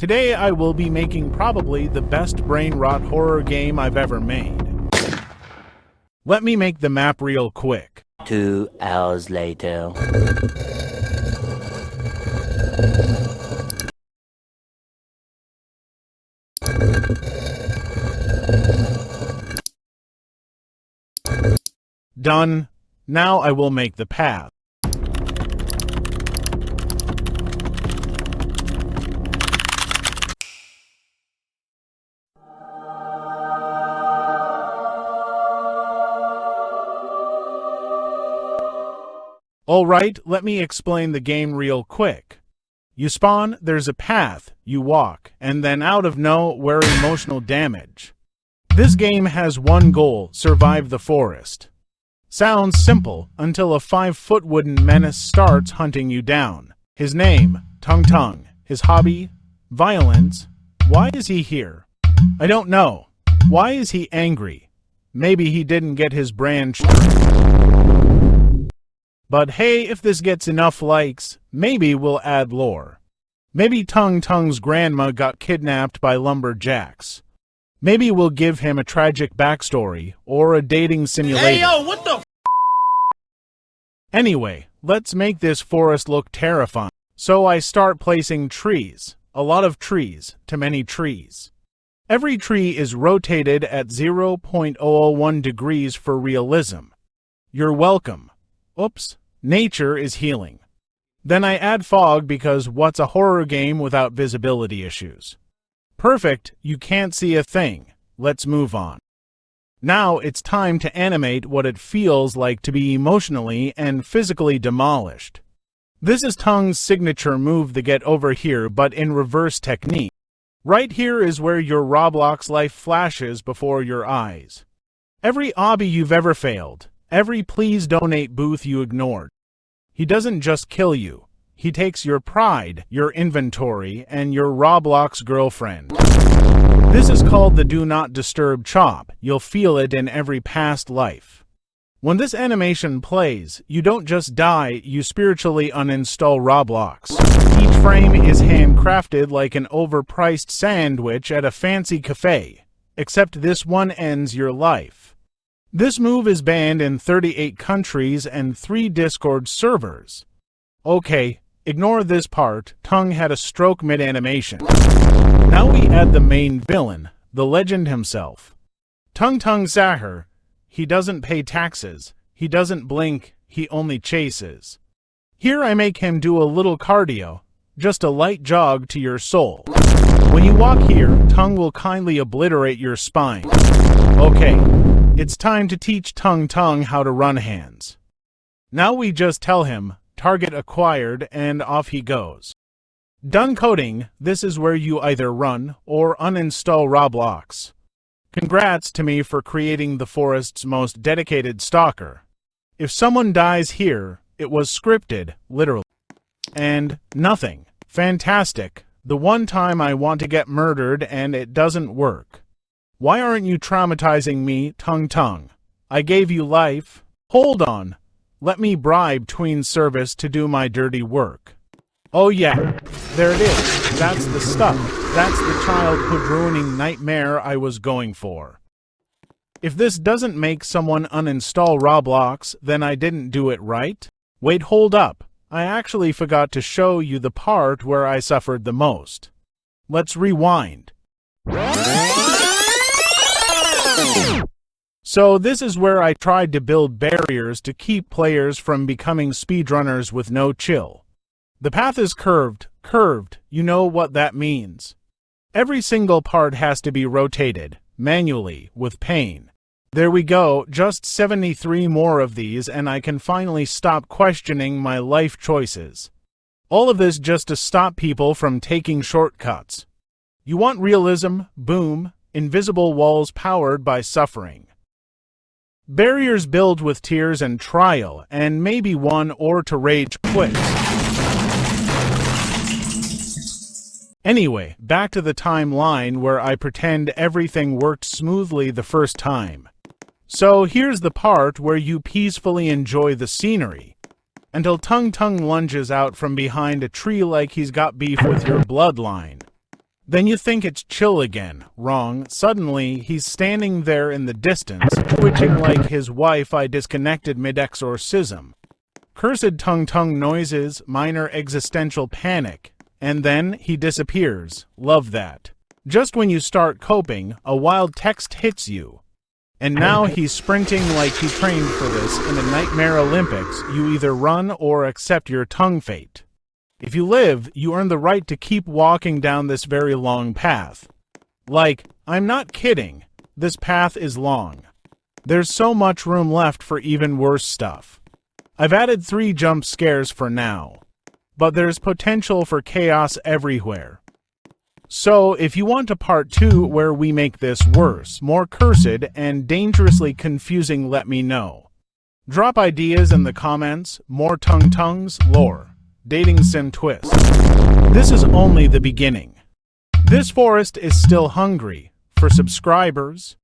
Today I will be making probably the best Brainrot horror game I've ever made. Let me make the map real quick. 2 hours later. Done. Now I will make the path. Alright, let me explain the game real quick. You spawn, there's a path, you walk, and then out of nowhere emotional damage. This game has one goal, survive the forest. Sounds simple, until a 5-foot wooden menace starts hunting you down. His name, Tung Tung. His hobby, violence. Why is he here? I don't know. Why is he angry? Maybe he didn't get his branch. But hey, if this gets enough likes, maybe we'll add lore. Maybe Tung Tung's grandma got kidnapped by lumberjacks. Maybe we'll give him a tragic backstory, or a dating simulator. Hey yo, what the f? Anyway, let's make this forest look terrifying. So I start placing trees. A lot of trees, to many trees. Every tree is rotated at 0.001 degrees for realism. You're welcome. Oops. Nature is healing. Then I add fog because what's a horror game without visibility issues? Perfect, you can't see a thing. Let's move on. Now it's time to animate what it feels like to be emotionally and physically demolished. This is Tung's signature move, the get over here but in reverse technique. Right here is where your Roblox life flashes before your eyes. Every obby you've ever failed. Every please donate booth you ignored. He doesn't just kill you. He takes your pride, your inventory, and your Roblox girlfriend. This is called the do not disturb chop. You'll feel it in every past life. When this animation plays, you don't just die, you spiritually uninstall Roblox. Each frame is handcrafted like an overpriced sandwich at a fancy cafe, except this one ends your life. This move is banned in 38 countries and 3 Discord servers. Okay, ignore this part. Tung had a stroke mid-animation. Now we add the main villain, the legend himself. Tung Tung Sahur. He doesn't pay taxes. He doesn't blink. He only chases. Here I make him do a little cardio, just a light jog to your soul. When you walk here, Tung will kindly obliterate your spine. Okay. It's time to teach Tung Tung how to run hands. Now we just tell him, target acquired, and off he goes. Done coding, this is where you either run or uninstall Roblox. Congrats to me for creating the forest's most dedicated stalker. If someone dies here, it was scripted, literally. And nothing. Fantastic. The one time I want to get murdered and it doesn't work. Why aren't you traumatizing me, Tung Tung? I gave you life. Hold on. Let me bribe Tween Service to do my dirty work. Oh yeah, there it is. That's the stuff. That's the childhood-ruining nightmare I was going for. If this doesn't make someone uninstall Roblox, then I didn't do it right? Wait, hold up. I actually forgot to show you the part where I suffered the most. Let's rewind. So this is where I tried to build barriers to keep players from becoming speedrunners with no chill. The path is curved, you know what that means. Every single part has to be rotated, manually, with pain. There we go, just 73 more of these and I can finally stop questioning my life choices. All of this just to stop people from taking shortcuts. You want realism? Boom. Invisible walls powered by suffering. Barriers build with tears and trial, and maybe one or to rage quits. Anyway, back to the timeline where I pretend everything worked smoothly the first time. So here's the part where you peacefully enjoy the scenery, until Tung Tung lunges out from behind a tree like he's got beef with your bloodline. Then you think it's chill again. Wrong. Suddenly, he's standing there in the distance, twitching like his wife I disconnected mid-exorcism. Cursed tongue noises, minor existential panic. And then he disappears. Love that. Just when you start coping, a wild text hits you. And now he's sprinting like he trained for this in a Nightmare Olympics. You either run or accept your tongue fate. If you live, you earn the right to keep walking down this very long path. Like, I'm not kidding. This path is long. There's so much room left for even worse stuff. I've added 3 jump scares for now, but there's potential for chaos everywhere. So, if you want a part 2 where we make this worse, more cursed, and dangerously confusing, let me know. Drop ideas in the comments, more tongues, lore. Dating sim twist. This is only the beginning. This forest is still hungry for subscribers.